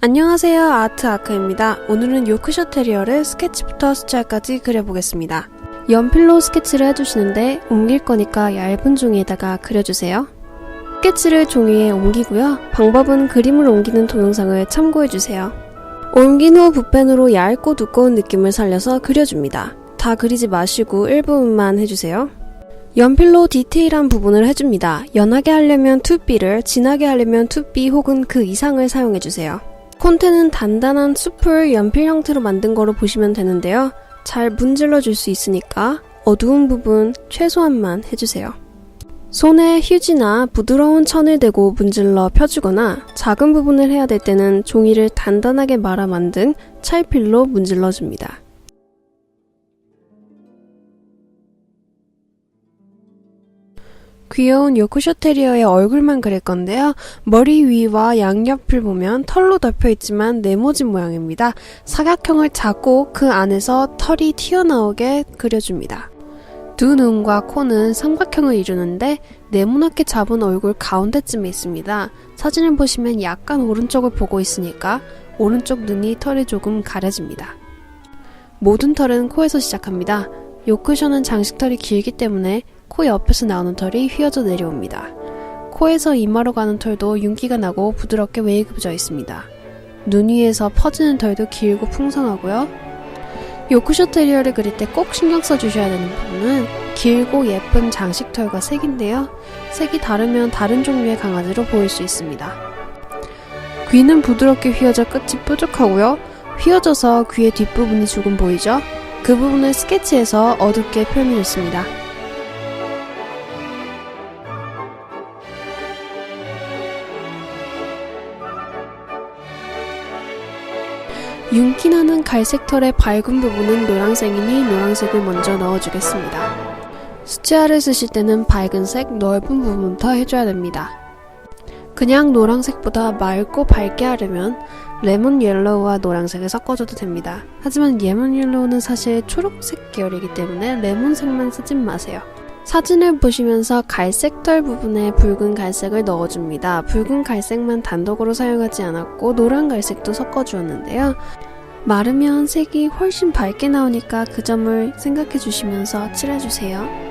안녕하세요, 아트아크입니다. 오늘은 요크셔 테리어를 스케치부터 수채화까지 그려보겠습니다. 연필로 스케치를 해주시는데 옮길 거니까 얇은 종이에다가 그려주세요. 스케치를 종이에 옮기고요. 방법은 그림을 옮기는 동영상을 참고해주세요. 옮긴 후 붓펜으로 얇고 두꺼운 느낌을 살려서 그려줍니다. 다 그리지 마시고 일부분만 해주세요. 연필로 디테일한 부분을 해줍니다. 연하게 하려면 2B를, 진하게 하려면 2B 혹은 그 이상을 사용해주세요. 콘테는 단단한 숲을 연필 형태로 만든 거로 보시면 되는데요. 잘 문질러 줄 수 있으니까 어두운 부분 최소한만 해주세요. 손에 휴지나 부드러운 천을 대고 문질러 펴주거나 작은 부분을 해야 될 때는 종이를 단단하게 말아 만든 찰필로 문질러 줍니다. 귀여운 요크셔 테리어의 얼굴만 그릴 건데요. 머리 위와 양옆을 보면 털로 덮여있지만 네모진 모양입니다. 사각형을 잡고 그 안에서 털이 튀어나오게 그려줍니다. 두 눈과 코는 삼각형을 이루는데 네모나게 잡은 얼굴 가운데쯤에 있습니다. 사진을 보시면 약간 오른쪽을 보고 있으니까 오른쪽 눈이 털이 조금 가려집니다. 모든 털은 코에서 시작합니다. 요크셔는 장식털이 길기 때문에 코 옆에서 나오는 털이 휘어져 내려옵니다. 코에서 이마로 가는 털도 윤기가 나고 부드럽게 웨이브져 있습니다. 눈 위에서 퍼지는 털도 길고 풍성하고요. 요크셔 테리어를 그릴 때 꼭 신경 써주셔야 되는 부분은 길고 예쁜 장식털과 색인데요. 색이 다르면 다른 종류의 강아지로 보일 수 있습니다. 귀는 부드럽게 휘어져 끝이 뾰족하고요. 휘어져서 귀의 뒷부분이 조금 보이죠? 그 부분을 스케치해서 어둡게 표현해줬습니다. 윤기나는 갈색 털의 밝은 부분은 노란색이니 노란색을 먼저 넣어주겠습니다. 수채화를 쓰실 때는 밝은색, 넓은 부분부터 해줘야 됩니다. 그냥 노란색보다 맑고 밝게 하려면 레몬 옐로우와 노란색을 섞어줘도 됩니다. 하지만 레몬 옐로우는 사실 초록색 계열이기 때문에 레몬색만 쓰진 마세요. 사진을 보시면서 갈색 털 부분에 붉은 갈색을 넣어줍니다. 붉은 갈색만 단독으로 사용하지 않았고 노란 갈색도 섞어주었는데요. 마르면 색이 훨씬 밝게 나오니까 그 점을 생각해 주시면서 칠해주세요.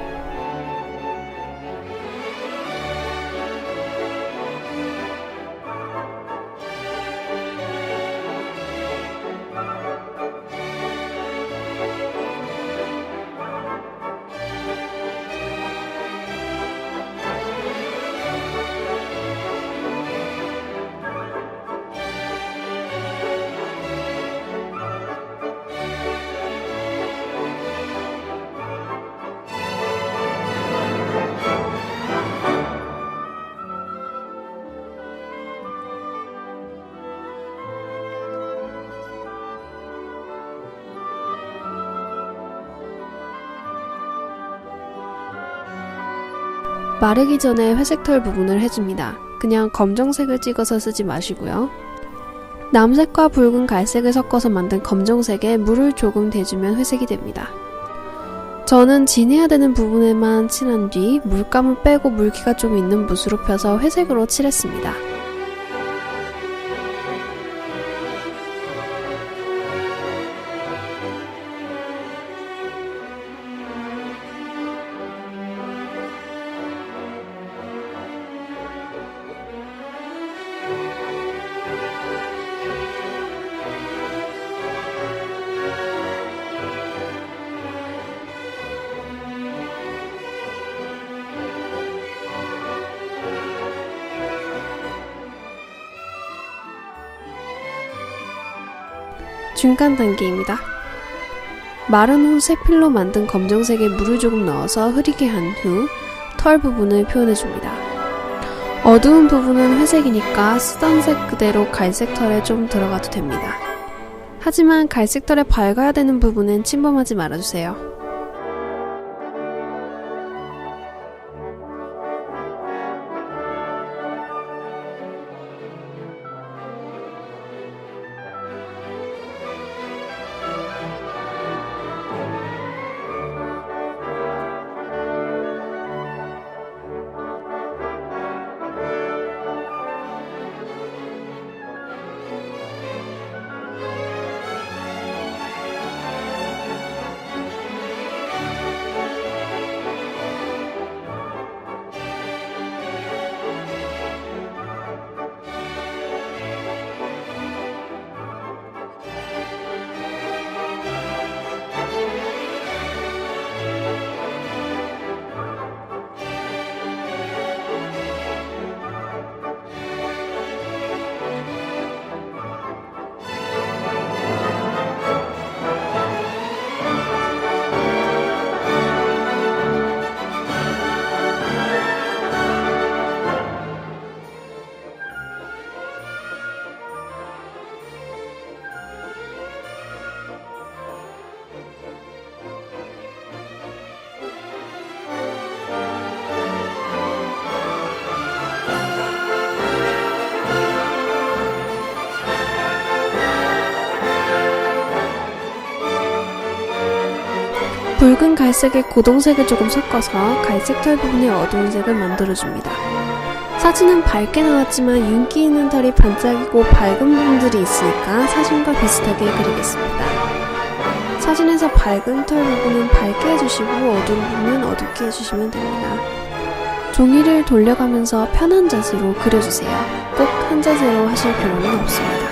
마르기 전에 회색 털 부분을 해줍니다. 그냥 검정색을 찍어서 쓰지 마시고요. 남색과 붉은 갈색을 섞어서 만든 검정색에 물을 조금 대주면 회색이 됩니다. 저는 진해야 되는 부분에만 칠한 뒤 물감을 빼고 물기가 좀 있는 붓으로 펴서 회색으로 칠했습니다. 중간 단계입니다. 마른 후 세필로 만든 검정색에 물을 조금 넣어서 흐리게 한 후 털 부분을 표현해줍니다. 어두운 부분은 회색이니까 쓰던 색 그대로 갈색 털에 좀 들어가도 됩니다. 하지만 갈색 털에 밝아야 되는 부분은 침범하지 말아주세요. 붉은 갈색에 고동색을 조금 섞어서 갈색 털 부분에 어두운 색을 만들어줍니다. 사진은 밝게 나왔지만 윤기 있는 털이 반짝이고 밝은 부분들이 있으니까 사진과 비슷하게 그리겠습니다. 사진에서 밝은 털 부분은 밝게 해주시고 어두운 부분은 어둡게 해주시면 됩니다. 종이를 돌려가면서 편한 자세로 그려주세요. 꼭 한 자세로 하실 필요는 없습니다.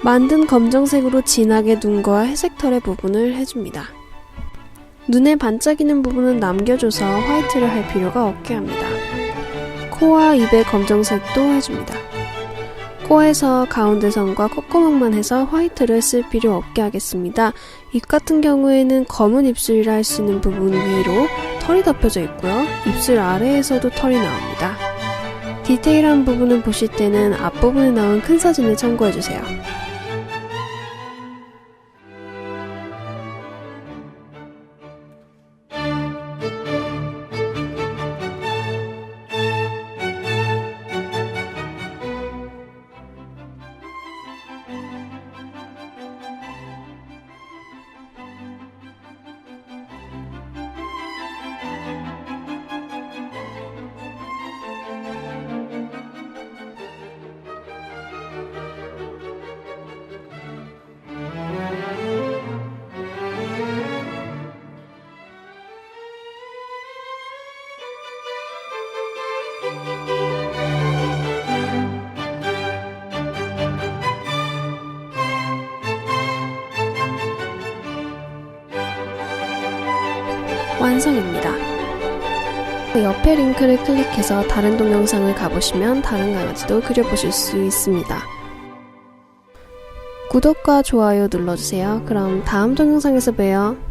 만든 검정색으로 진하게 눈과 회색 털의 부분을 해줍니다. 눈에 반짝이는 부분은 남겨줘서 화이트를 할 필요가 없게 합니다. 코와 입의 검정색도 해줍니다. 코에서 가운데 선과 콧구멍만 해서 화이트를 쓸 필요 없게 하겠습니다. 입 같은 경우에는 검은 입술이라 할 수 있는 부분 위로 털이 덮여져 있고요. 입술 아래에서도 털이 나옵니다. 디테일한 부분을 보실 때는 앞부분에 나온 큰 사진을 참고해주세요. 완성입니다. 옆에 링크를 클릭해서 다른 동영상을 가보시면 다른 강아지도 그려보실 수 있습니다. 구독과 좋아요 눌러주세요. 그럼 다음 동영상에서 봬요.